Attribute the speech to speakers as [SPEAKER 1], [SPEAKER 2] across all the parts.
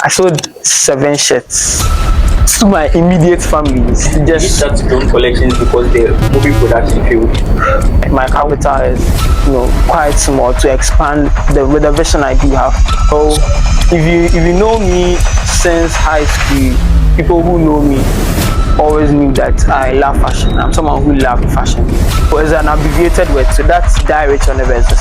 [SPEAKER 1] I sold 7 shirts to my immediate family.
[SPEAKER 2] Just start drone collections because the movie production field.
[SPEAKER 1] My capital is, quite small to expand with the vision I do have. So if you know me since high school, people who know me always knew that I love fashion. I'm someone who loves fashion. So it's an abbreviated word, so that's direct on the basis.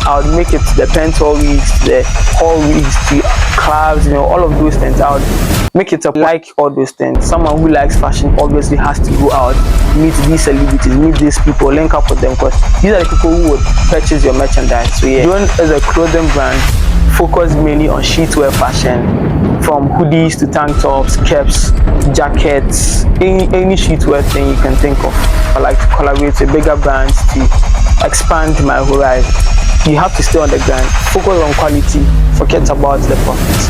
[SPEAKER 1] I would make it to the pental weeks, the hall weeks, the clubs, all of those things. I would make it up like all those things. Someone who likes fashion obviously has to go out, meet these celebrities, meet these people, link up with them, because these are the people who would purchase your merchandise. So yeah, Drone is a clothing brand focused mainly on sheetwear fashion, from hoodies to tank tops, caps, jackets, any sheetwear thing you can think of. I like to collaborate with bigger brands to expand my horizon. You have to stay on the grind, focus on quality, forget about the profits.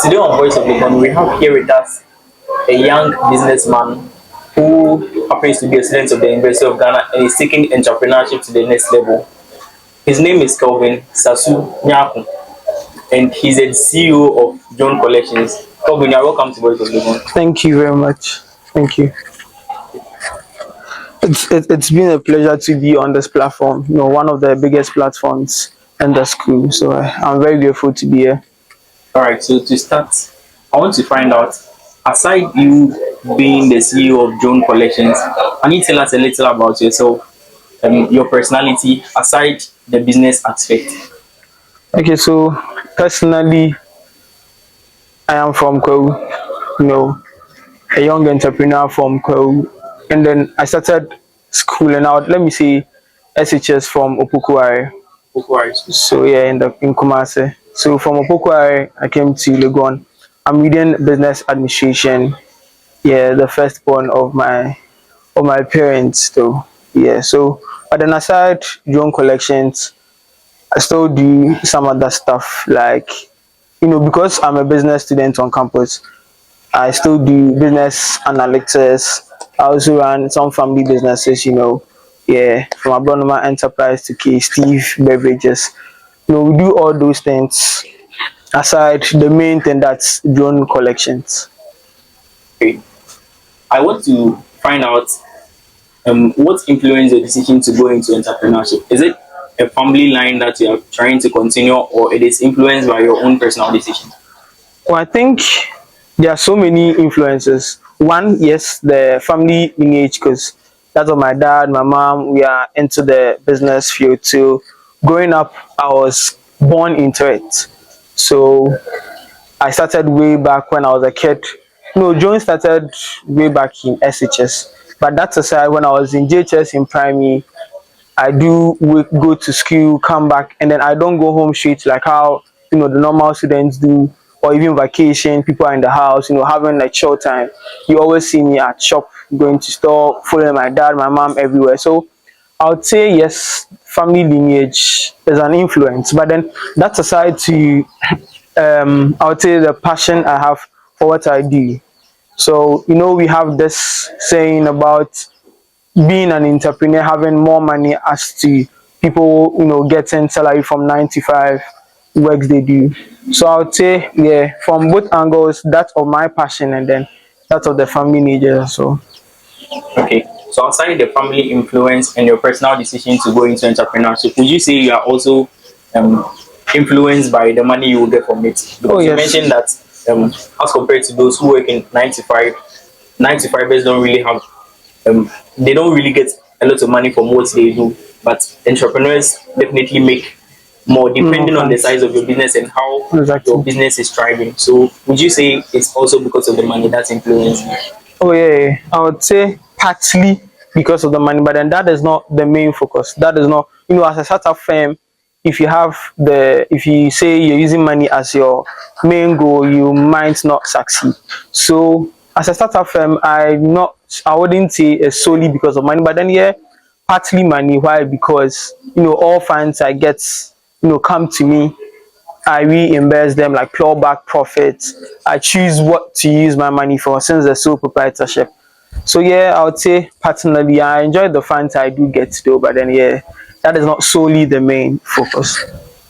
[SPEAKER 2] Today on Voice of the Gun, we have here with us a young businessman who happens to be a student of the University of Ghana and is taking entrepreneurship to the next level. His name is Kelvin Sasu Nyaku, and he's the CEO of Drone Collections. Kelvin, you're welcome to Voice of the Gun.
[SPEAKER 1] Thank you very much. Thank you. It's been a pleasure to be on this platform, one of the biggest platforms in the school. So I'm very grateful to be here.
[SPEAKER 2] All right, so to start, I want to find out, aside you being the CEO of Drone Collections, can you tell us a little about yourself, your personality, aside the business aspect?
[SPEAKER 1] Okay, so personally, I am from Kwewu, a young entrepreneur from Kwewu. And then I started schooling out, let me say, SHS from Opokuare. So yeah, in Kumasi. So from Opokuare, I came to Legon. I'm reading business administration. Yeah, the firstborn of my parents, though. Yeah. So, but then aside Drone Collections, I still do some other stuff like, because I'm a business student on campus. I still do business analytics. I also run some family businesses, yeah, from Abronoma Enterprise to K Steve Beverages. We do all those things aside the main thing that's Drone Collections.
[SPEAKER 2] Okay. I want to find out what influenced your decision to go into entrepreneurship. Is it a family line that you are trying to continue, or it is influenced by your own personal decision?
[SPEAKER 1] Well, I think there are so many influences. One, yes, the family lineage, because that's what my dad, my mom, we are into the business field too. Growing up, I was born into it. So I started way back when I was a kid. Drone started way back in SHS. But that's aside, when I was in JHS in primary, I do go to school, come back, and then I don't go home straight like how the normal students do, or even vacation. People are in the house, having like chill time. You always see me at shop, going to store, following my dad, my mom everywhere. So I would say yes, family lineage is an influence. But then that's aside to I would say the passion I have for what I do. So we have this saying about being an entrepreneur, having more money as to people, getting salary from 9 to 5 works they do. So I would say, yeah, from both angles, that's of my passion and then that's of the family nature. So,
[SPEAKER 2] okay. So outside the family influence and your personal decision to go into entrepreneurship, would you say you are also influenced by the money you will get from it? Because you mentioned that as compared to those who work in 9 to 5, 9 to 5ers don't really have they don't really get a lot of money from what they do, but entrepreneurs definitely make more depending on the size of your business and how your business is thriving. So would you say it's also because of the money that's influencing you?
[SPEAKER 1] Oh yeah, I would say partly because of the money, but then that is not the main focus. That is not, as a startup firm, if you say you're using money as your main goal, you might not succeed. So as a startup firm, I wouldn't say it's solely because of money, but then yeah, partly money. Why? Because all funds I get come to me, I reinvest them like claw back profits. I choose what to use my money for since there's sole proprietorship. So yeah, I would say personally I enjoy the funds I do get though, but then yeah, that is not solely the main focus.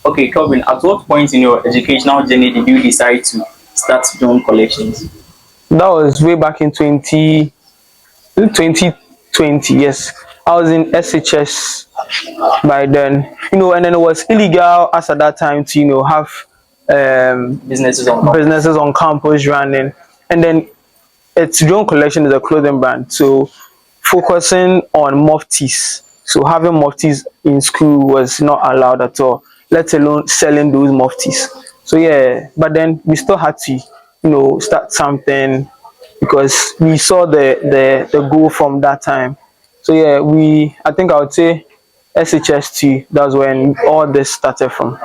[SPEAKER 2] Okay, Kelvin, at what point in your educational journey did you decide to start drone collections?
[SPEAKER 1] That was way back in 2020. Yes, I was in SHS by then, and then it was illegal as at that time to have businesses on campus running, and then its drone collection is a clothing brand, so focusing on muftis. So having muftis in school was not allowed at all, let alone selling those muftis. So yeah, but then we still had to, start something because we saw the goal from that time. So yeah, I think I would say SHST. That's when all this started from.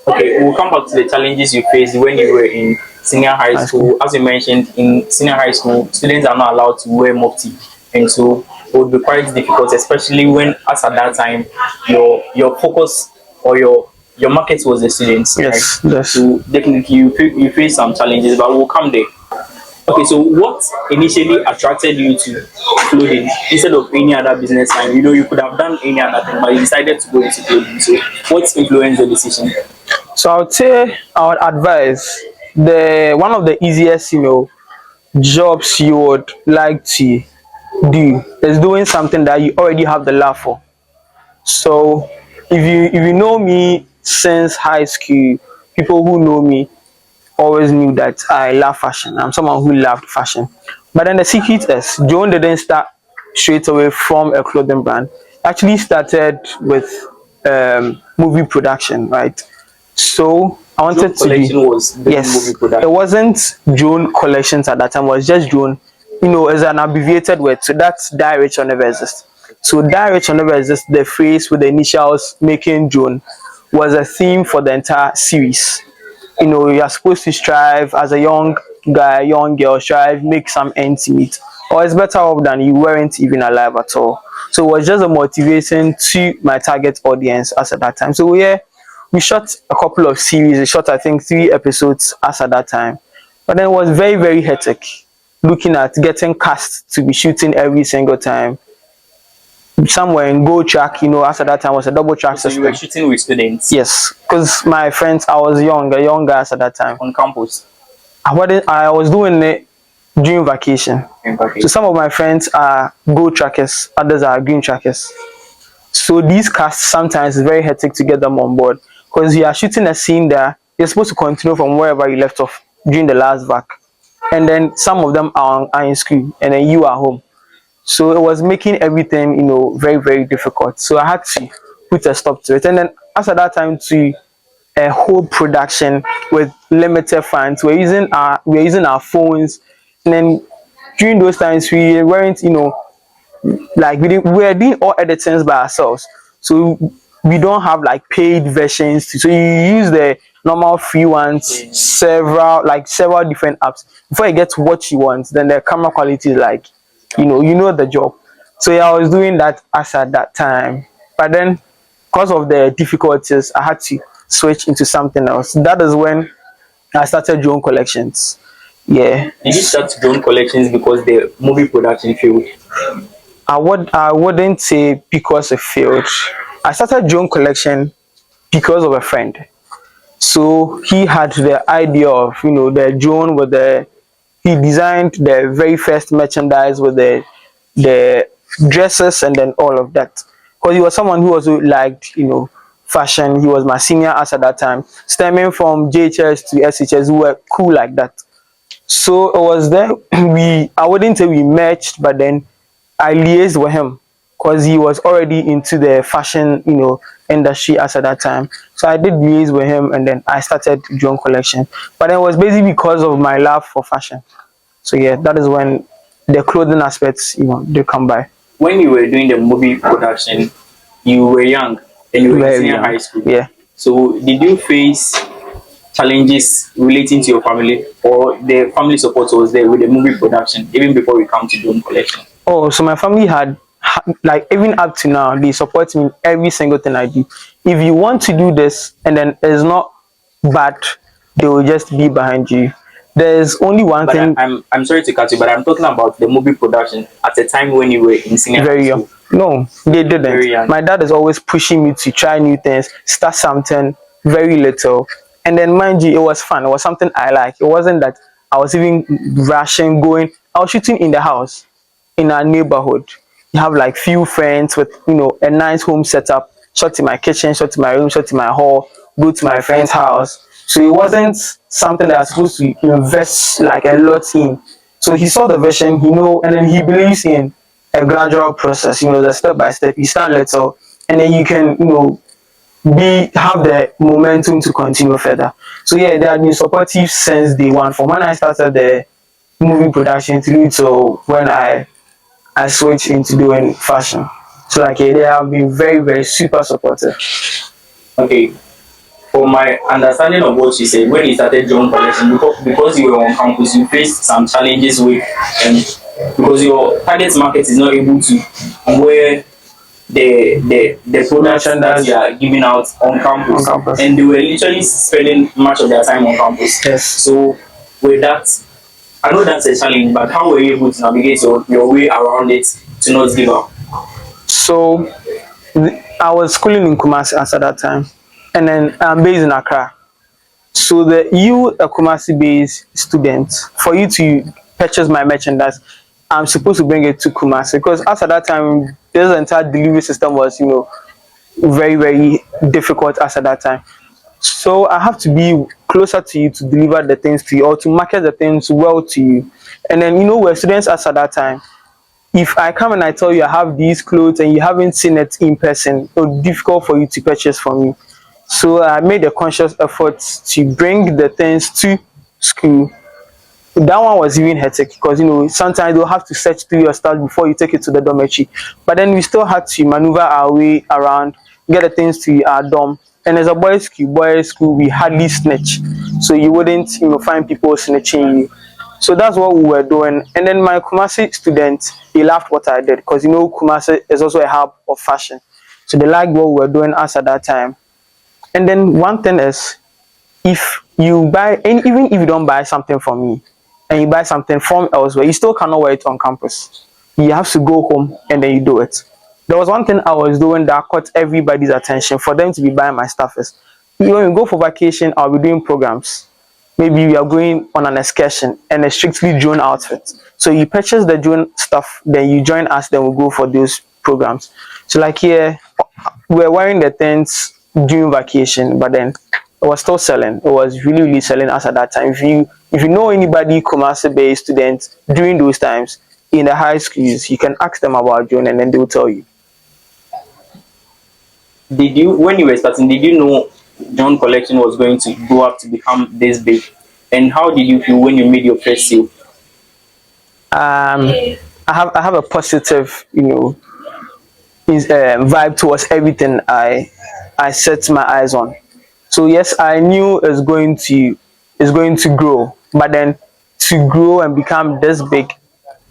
[SPEAKER 2] Okay, we'll come back to the challenges you faced when you were in senior high school. As you mentioned, in senior high school, students are not allowed to wear mufti, and so it would be quite difficult, especially when, as at that time, your focus or your market was the students.
[SPEAKER 1] Yes,
[SPEAKER 2] right?
[SPEAKER 1] yes.
[SPEAKER 2] So definitely you face some challenges, but we'll come there. Okay, so what initially attracted you to clothing instead of any other business line? You could have done any other thing, but you decided to go into clothing. So, what influenced the decision?
[SPEAKER 1] So I would say I would advise the one of the easiest, jobs you would like to do is doing something that you already have the love for. So if you know me since high school, people who know me always knew that I love fashion. I'm someone who loved fashion. But then the secret is Joan didn't start straight away from a clothing brand. Actually started with movie production, right? So I wanted to be,
[SPEAKER 2] was
[SPEAKER 1] yes,
[SPEAKER 2] movie production.
[SPEAKER 1] it wasn't Joan Collections at that time, it was just Joan. As an abbreviated word. So that's Die Rich or Never Exist. So Die Rich or Never Exist, the phrase with the initials making Joan, was a theme for the entire series. You are supposed to strive as a young guy, young girl, strive, make some ends meet. Or it's better off than you weren't even alive at all. So it was just a motivation to my target audience as at that time. So yeah, we shot a couple of series. We shot I think 3 episodes as at that time. But then it was very, very hectic. Looking at getting cast to be shooting every single time. Somewhere in Go Track, as at that time was a double track
[SPEAKER 2] So
[SPEAKER 1] system.
[SPEAKER 2] you were shooting with students?
[SPEAKER 1] Yes, because my friends, I was young, a young guy at that time.
[SPEAKER 2] On campus?
[SPEAKER 1] I was doing it during vacation. So some of my friends are Go Trackers, others are Green Trackers. So these casts sometimes is very hectic to get them on board because you are shooting a scene that you're supposed to continue from wherever you left off during the last vac. And then some of them are in school and then you are home. So it was making everything, very, very difficult. So I had to put a stop to it. And then after that time to a whole production with limited funds. We're using our phones. And then during those times we weren't, like we were doing all editings by ourselves. So we don't have like paid versions. So you use the normal free ones, several different apps. Before you get what you want, then the camera quality is like, you know the job. So yeah, I was doing that as at that time. But then because of the difficulties, I had to switch into something else. That is when I started drone collections. Yeah.
[SPEAKER 2] Did you start drone collections because the movie production failed?
[SPEAKER 1] I wouldn't say because it failed. I started drone collection because of a friend. So he had the idea of the drone with the he designed the very first merchandise with the dresses and then all of that. Because he was someone who also liked fashion. He was my senior as at that time, stemming from JHS to SHS, who were cool like that. So it was there I wouldn't say we matched, but then I liaised with him because he was already into the fashion, industry as at that time. So I did liaise with him and then I started drone collection. But it was basically because of my love for fashion. So yeah, that is when the clothing aspects, they come by.
[SPEAKER 2] When you were doing the movie production, you were young and you were in senior
[SPEAKER 1] young.
[SPEAKER 2] high school.
[SPEAKER 1] Yeah.
[SPEAKER 2] So did you face challenges relating to your family, or the family support was there with the movie production even before we come to drone collection?
[SPEAKER 1] Oh, so my family had like even up to now, they support me in every single thing I do. If you want to do this and then it's not bad, they will just be behind you. There's only one thing.
[SPEAKER 2] I'm sorry to cut you, but I'm talking about the movie production at the time when you were in senior
[SPEAKER 1] Very
[SPEAKER 2] high
[SPEAKER 1] young.
[SPEAKER 2] school.
[SPEAKER 1] No, they
[SPEAKER 2] Very
[SPEAKER 1] didn't.
[SPEAKER 2] young.
[SPEAKER 1] My dad is always pushing me to try new things, start something very little. And then mind you, it was fun. It was something I like. It wasn't that I was even rushing, going. I was shooting in the house, in our neighborhood. You have like few friends with a nice home setup, shot in my kitchen, shot in my room, shot in my hall, go to my friend's house. So it wasn't something that I was supposed to invest like a lot in. So he saw the vision, and then he believes in a gradual process, the step by step. You start little, and then you can, have the momentum to continue further. So yeah, they have been supportive since day one. From when I started the movie production through to when I switched into doing fashion. So like yeah, they have been very, very super supportive.
[SPEAKER 2] Okay. For my understanding of what she said, when you started John Collection, because you were on campus, you faced some challenges with, and because your target market is not able to wear the products that you are giving out on campus, and they were literally spending much of their time on campus.
[SPEAKER 1] Yes.
[SPEAKER 2] So with that, I know that's a challenge, but how were you able to navigate your way around it to not give up?
[SPEAKER 1] So I was schooling in Kumasi at that time, and then I'm based in Accra. So a Kumasi based student, for you to purchase my merchandise, I'm supposed to bring it to Kumasi because at that time this entire delivery system was very, very difficult at that time. So I have to be closer to you to deliver the things to you or to market the things well to you. And then we're students at that time. If I come and I tell you I have these clothes and you haven't seen it in person, it's difficult for you to purchase from me. So I made a conscious effort to bring the things to school. That one was even hectic because sometimes you'll have to search through your stuff before you take it to the dormitory. But then we still had to maneuver our way around, get the things to our dorm. And as a boys' school, we hardly snitch, so you wouldn't find people snitching you. So that's what we were doing. And then my Kumasi students, they laughed what I did because Kumasi is also a hub of fashion, so they liked what we were doing us at that time. And then one thing is, if you buy, and even if you don't buy something from me, and you buy something from elsewhere, you still cannot wear it on campus. You have to go home and then you do it. There was one thing I was doing that caught everybody's attention for them to be buying my stuff is, when we go for vacation, I'll be doing programs. Maybe we are going on an excursion and a strictly drone outfit. So you purchase the drone stuff, then you join us, then we'll go for those programs. So like here, we're wearing the things during vacation, but then it was still selling. It was really, really selling us at that time. If you know anybody Kumasi based students during those times in the high schools, you can ask them about drone and then they'll tell you.
[SPEAKER 2] Did you, when you were starting, did you know John Collection was going to grow up to become this big? And how did you feel when you made your first sale?
[SPEAKER 1] I have a positive, vibe towards everything I set my eyes on. So yes, I knew it's going to grow, but then to grow and become this big,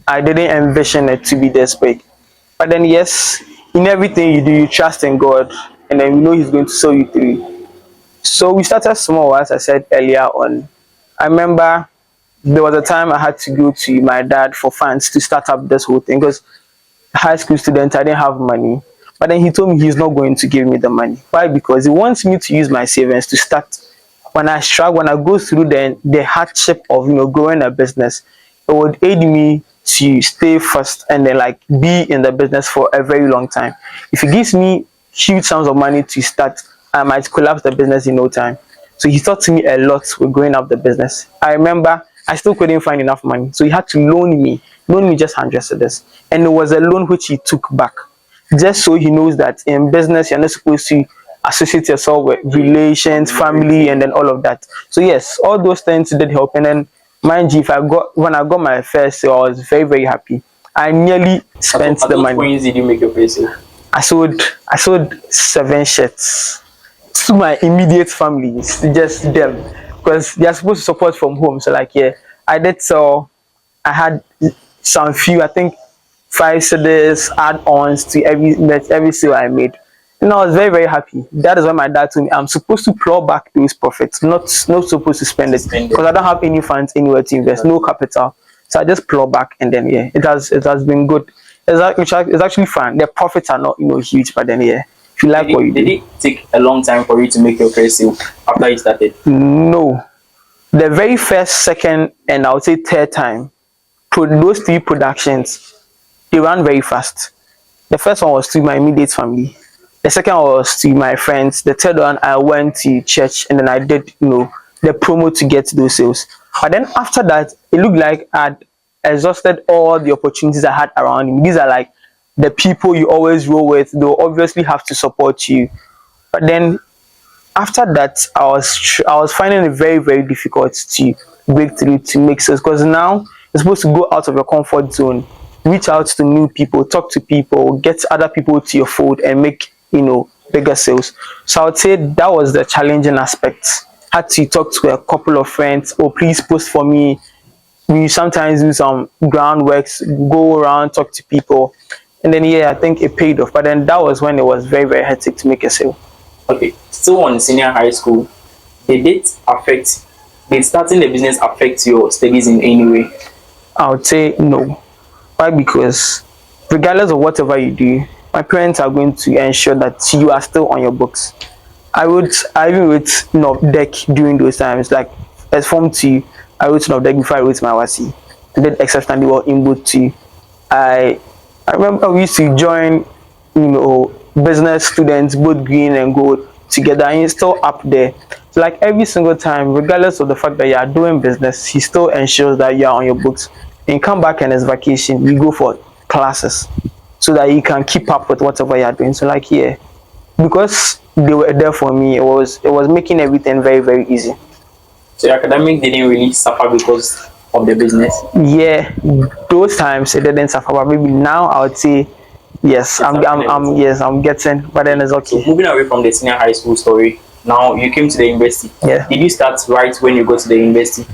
[SPEAKER 1] I didn't envision it to be this big. But then yes, in everything you do, you trust in God, and then you know He's going to see you through. So we started small, as I said earlier on. I remember there was a time I had to go to my dad for funds to start up this whole thing because high school student, I didn't have money. But then he told me he's not going to give me the money. Why? Because he wants me to use my savings to start. When I struggle, when I go through the hardship of growing a business, it would aid me to stay first and then like be in the business for a very long time. If he gives me huge sums of money to start, I might collapse the business in no time. So he taught me a lot with growing up the business. I remember I still couldn't find enough money, so he had to loan me just 100 cedis, and it was a loan which he took back, just so he knows that in business you're not supposed to associate yourself with relations, family, and then all of that. So yes, all those things did help. And then mind you, if when I got my first sale, I was very, very happy. I nearly spent the money.
[SPEAKER 2] At what points did you make your first sale?
[SPEAKER 1] I sold 7 shirts to my immediate family, it's just them, because they are supposed to support from home. So like yeah, I did so. I had some few, I think 5 cedis add-ons to every sale I made. And I was very, very happy. That is why my dad told me I'm supposed to plow back those profits, not supposed to spend it, because I don't have any funds anywhere to invest, no capital. So I just plow back, and then yeah, it has been good. It's actually fun. The profits are not huge, but then yeah, if you like what you
[SPEAKER 2] Did
[SPEAKER 1] do.
[SPEAKER 2] it take a long time for you to make your first sale after you started?
[SPEAKER 1] No, the very first, second, and I would say third time, those three productions, they ran very fast. The first one was to my immediate family. The second was to my friends. The third one, I went to church and then I did, the promo to get those sales. But then after that, it looked like I'd exhausted all the opportunities I had around me. These are like the people you always roll with. They'll obviously have to support you. But then after that, I was finding it very very difficult to break through to make sales, because now you're supposed to go out of your comfort zone, reach out to new people, talk to people, get other people to your fold, and make bigger sales. So I would say that was the challenging aspect. Had to talk to a couple of friends. Oh, please post for me. We sometimes do some groundworks, go around, talk to people, and then yeah, I think it paid off. But then that was when it was very very hectic to make a sale.
[SPEAKER 2] Okay, still on senior high school, did it affect, did starting the business affect your studies in any way?
[SPEAKER 1] I would say no. Why? Because regardless of whatever you do, my parents are going to ensure that you are still on your books. I even wrote deck during those times. Like as form two, I wrote deck before I wrote my WASI. I did exceptionally well in both two. I I remember we used to join, business students, both green and gold, together, and he's still up there. So like every single time, regardless of the fact that you are doing business, he still ensures that you are on your books. And come back and it's vacation, you go for classes so that you can keep up with whatever you are doing. So like yeah, because they were there for me, it was making everything very very easy.
[SPEAKER 2] So your academic didn't really suffer because of the business.
[SPEAKER 1] Yeah, those times it didn't suffer, but maybe now I would say yes,
[SPEAKER 2] It's happening a little.
[SPEAKER 1] yes, I'm getting, but then it's
[SPEAKER 2] So
[SPEAKER 1] okay.
[SPEAKER 2] moving away from the senior high school story, now you came to the university.
[SPEAKER 1] Yeah.
[SPEAKER 2] Did you start right when you go to the university?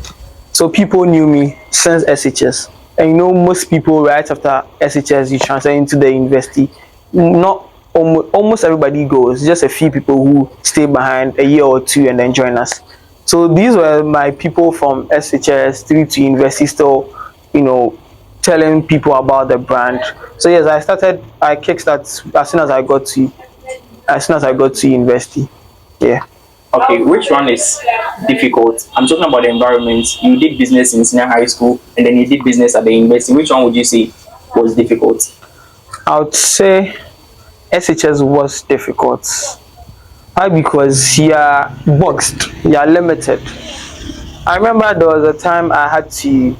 [SPEAKER 1] So people knew me since SHS, and most people right after SHS you transfer into the university. Not almost everybody goes. Just a few people who stay behind a year or two and then join us. So these were my people from SHS through to university, still, you know, telling people about the brand. So yes, I kickstart as soon as I got to university. Yeah.
[SPEAKER 2] Okay, which one is difficult? I'm talking about the environment. You did business in senior high school and then you did business at the university. Which one would you say was difficult?
[SPEAKER 1] I would say SHS was difficult. Why? Because you're boxed, you're limited. I remember there was a time I had to,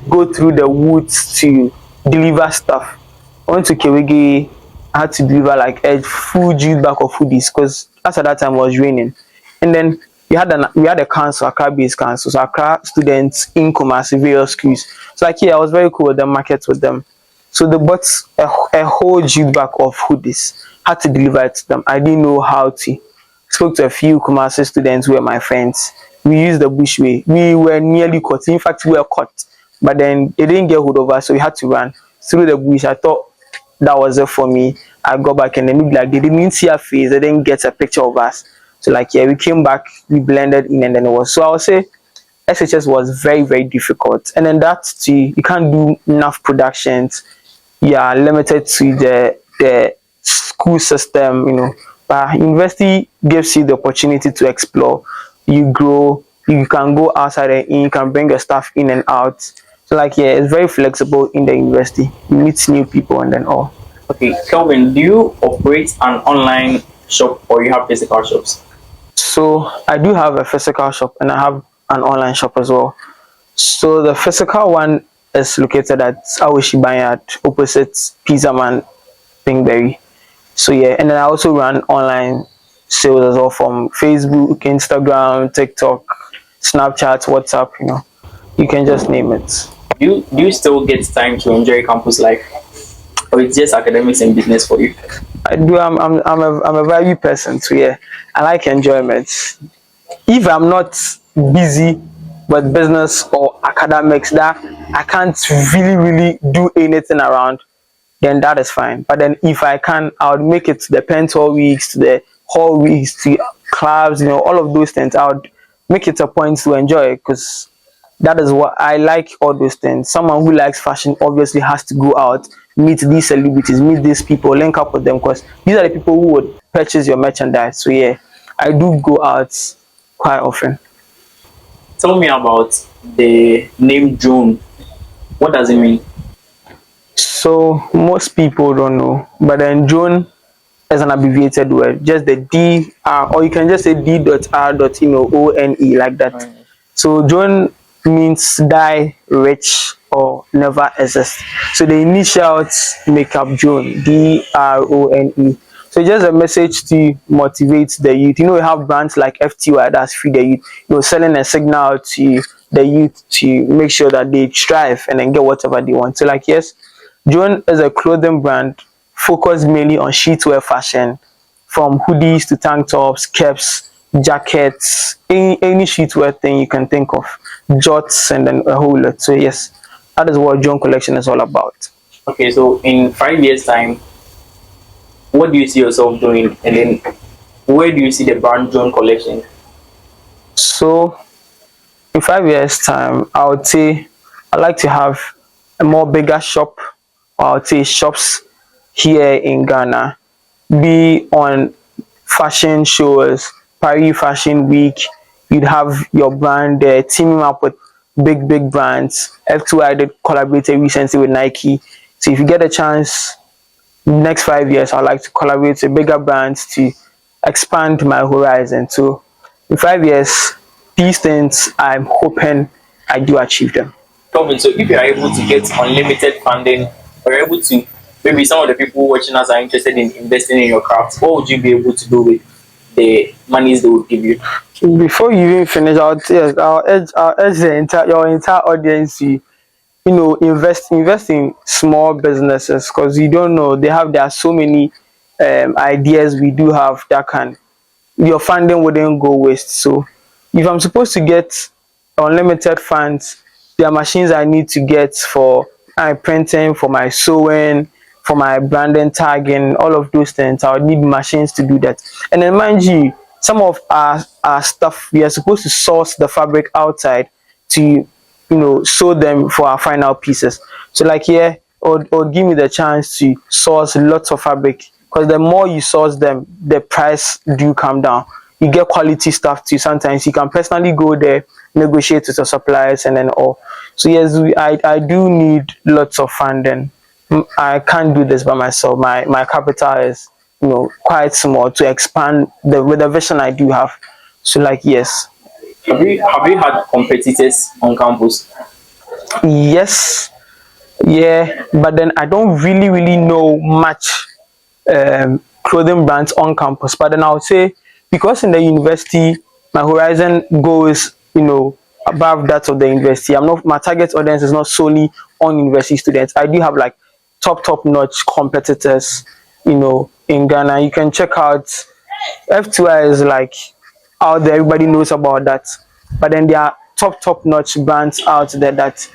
[SPEAKER 1] go through the woods to deliver stuff. I went to Kewege, I had to deliver like a full juice bag of foodies because as at that time it was raining. And then we had a council, Accra based council, so Accra students in Kumasi, various schools. So like yeah, I was very cool with the market with them. So they bought a whole jute bag of hoodies, had to deliver it to them. I didn't know how to. Spoke to a few Kumasi students who were my friends. We used the bush way. We were nearly caught. In fact, we were caught. But then they didn't get hold of us, so we had to run through the bush. I thought that was it for me. I got back and then like they didn't see our face, they didn't get a picture of us. So like yeah, we came back, we blended in, and then it was, so I would say SHS was very very difficult. And then that too, you can't do enough productions. You are limited to the school system, but university gives you the opportunity to explore. You grow, you can go outside and in, you can bring your stuff in and out. So like yeah, it's very flexible in the university. You meet new people and then all.
[SPEAKER 2] Okay, Kelvin, do you operate an online shop or you have physical shops?
[SPEAKER 1] So I do have a physical shop and I have an online shop as well. So the physical one is located at Awishi Banyard, opposite Pizza Man, Pinkberry. So yeah, and then I also run online sales as well from Facebook, Instagram, TikTok, Snapchat, WhatsApp. You can just name it.
[SPEAKER 2] Do you still get time to enjoy campus life? Or it's just academics and business for you?
[SPEAKER 1] I do. I'm a value person too. Yeah, I like enjoyment. If I'm not busy with business or academics that I can't really do anything around, then that is fine. But then if I can, I would make it to the Pental weeks, to the hall weeks, to clubs, all of those things. I would make it a point to enjoy it because That is what I like, all those things. Someone who likes fashion obviously has to go out, meet these celebrities, meet these people, link up with them, because these are the people who would purchase your merchandise. So yeah, I do go out quite often.
[SPEAKER 2] Tell me about the name June. What does it mean?
[SPEAKER 1] So most people don't know, but then June is an abbreviated word, just the D R, or you can just say D dot R dot O N E like that.
[SPEAKER 2] Mm.
[SPEAKER 1] So June means die rich or never exist. So the initials make up June, DRONE. So just a message to motivate the youth. We have brands like FTY, that's Free the Youth, selling a signal to the youth to make sure that they strive and then get whatever they want. So like, yes, June is a clothing brand focused mainly on streetwear fashion, from hoodies to tank tops, caps, jackets, any streetwear thing you can think of, jorts, and then a whole lot. So yes, that is what John Collection is all about.
[SPEAKER 2] Okay, so in 5 years' time, what do you see yourself doing? And then where do you see the brand John Collection?
[SPEAKER 1] So in 5 years' time, I would say I'd like to have a more bigger shop, or I would say shops here in Ghana, be on fashion shows, Paris Fashion Week. You'd have your brand there, teaming up with big brands. F2I did collaborated recently with Nike. So if you get a chance, next 5 years, I'd like to collaborate with bigger brands to expand my horizon. So in 5 years, these things I'm hoping I do achieve them.
[SPEAKER 2] Calvin, so if you are able to get unlimited funding, or you're able to, maybe some of the people watching us are interested in investing in your craft, what would you be able to do with the monies they will give you?
[SPEAKER 1] Before you even finish, I'll urge your entire audience to invest in small businesses, because you don't know, there are so many ideas we do have that can, your funding wouldn't go waste. So if I'm supposed to get unlimited funds, there are machines I need to get for my printing, for my sewing, for my branding, tagging, all of those things. I would need machines to do that. And then mind you, some of our stuff, we are supposed to source the fabric outside to sew them for our final pieces. So like here, or give me the chance to source lots of fabric, because the more you source them, the price do come down. You get quality stuff too. Sometimes you can personally go there, negotiate with your suppliers, and then all. So yes, I do need lots of funding. I can't do this by myself. My capital is quite small to expand with the vision I do have. So like, yes.
[SPEAKER 2] Have you had competitors on campus?
[SPEAKER 1] Yes, yeah, but then I don't really know much clothing brands on campus. But then I would say, because in the university, my horizon goes, above that of the university. My target audience is not solely on university students. I do have like top notch competitors, in Ghana. You can check out F2I is like out there, everybody knows about that. But then there are top notch brands out there that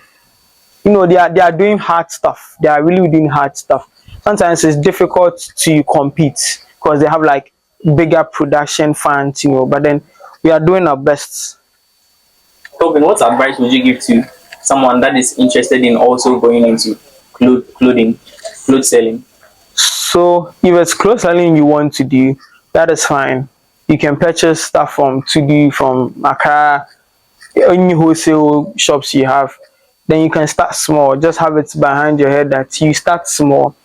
[SPEAKER 1] they are doing hard stuff. They are really doing hard stuff. Sometimes it's difficult to compete because they have like bigger production funds, but then we are doing our best.
[SPEAKER 2] Calvin, what advice would you give to someone that is interested in also going into clothes selling?
[SPEAKER 1] So if it's clothes selling you want to do, that is fine. You can purchase stuff from 2D, from Accra, any wholesale shops you have. Then you can start small. Just have it behind your head that you start small,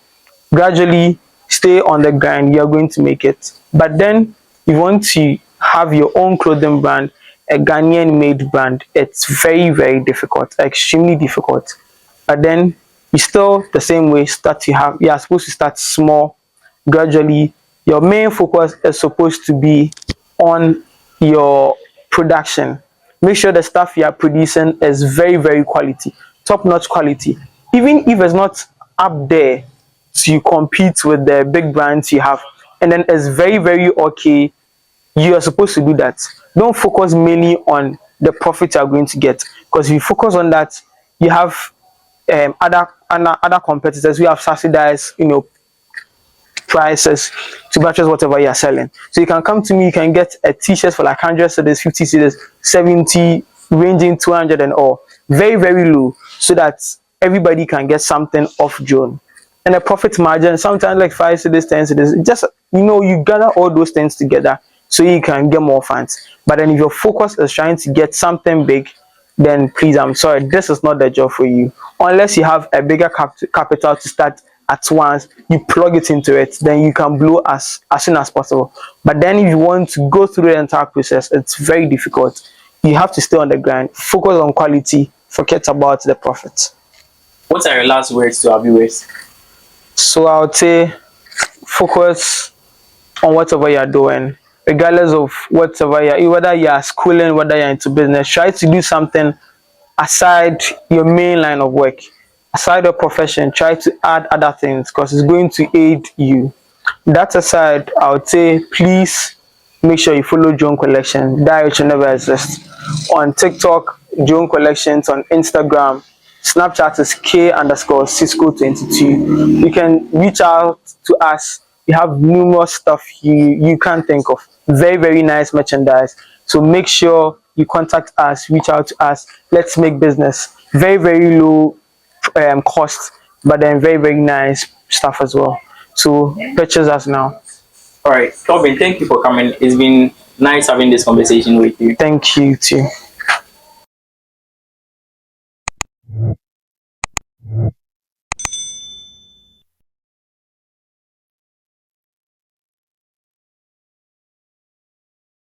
[SPEAKER 1] gradually stay on the grind, you're going to make it. But then you want to have your own clothing brand, a Ghanaian made brand. It's very difficult, extremely difficult. But then you still the same way you are supposed to start small, gradually. Your main focus is supposed to be on your production. Make sure the stuff you are producing is very quality, top notch quality. Even if it's not up there to compete with the big brands you have, and then it's very okay, you are supposed to do that. Don't focus mainly on the profit you are going to get, because if you focus on that, you have other competitors who have subsidized prices to purchase whatever you are selling. So you can come to me, you can get a t-shirt for like 100 cedis, 50 cedis, 70, ranging 200 and all. very, very low, so that everybody can get something off June. And a profit margin, sometimes like 5 cedis, 10 cedis, just, you gather all those things together so you can get more funds. But then if your focus is trying to get something big, then please, I'm sorry, this is not the job for you. Unless you have a bigger capital to start at once, you plug it into it, then you can blow as soon as possible. But then if you want to go through the entire process, it's very difficult. You have to stay on the grind, focus on quality, forget about the profit.
[SPEAKER 2] What are your last words to our viewers?
[SPEAKER 1] So I would say focus on whatever you're doing, regardless of whatever you're, whether you're schooling, whether you're into business. Try to do something aside your main line of work, aside your profession. Try to add other things because it's going to aid you. That aside, I would say please make sure you follow Joan Collection. That should never exist. On TikTok, Joan Collections. On Instagram, Snapchat is K_Cisco22. You can reach out to us. We have numerous stuff you can't think of. Very, very nice merchandise. So make sure you contact us, reach out to us. Let's make business. Very, very low cost, but then very, very nice stuff as well. So purchase us now.
[SPEAKER 2] All right, Tobin, thank you for coming. It's been nice having this conversation with you.
[SPEAKER 1] Thank you too.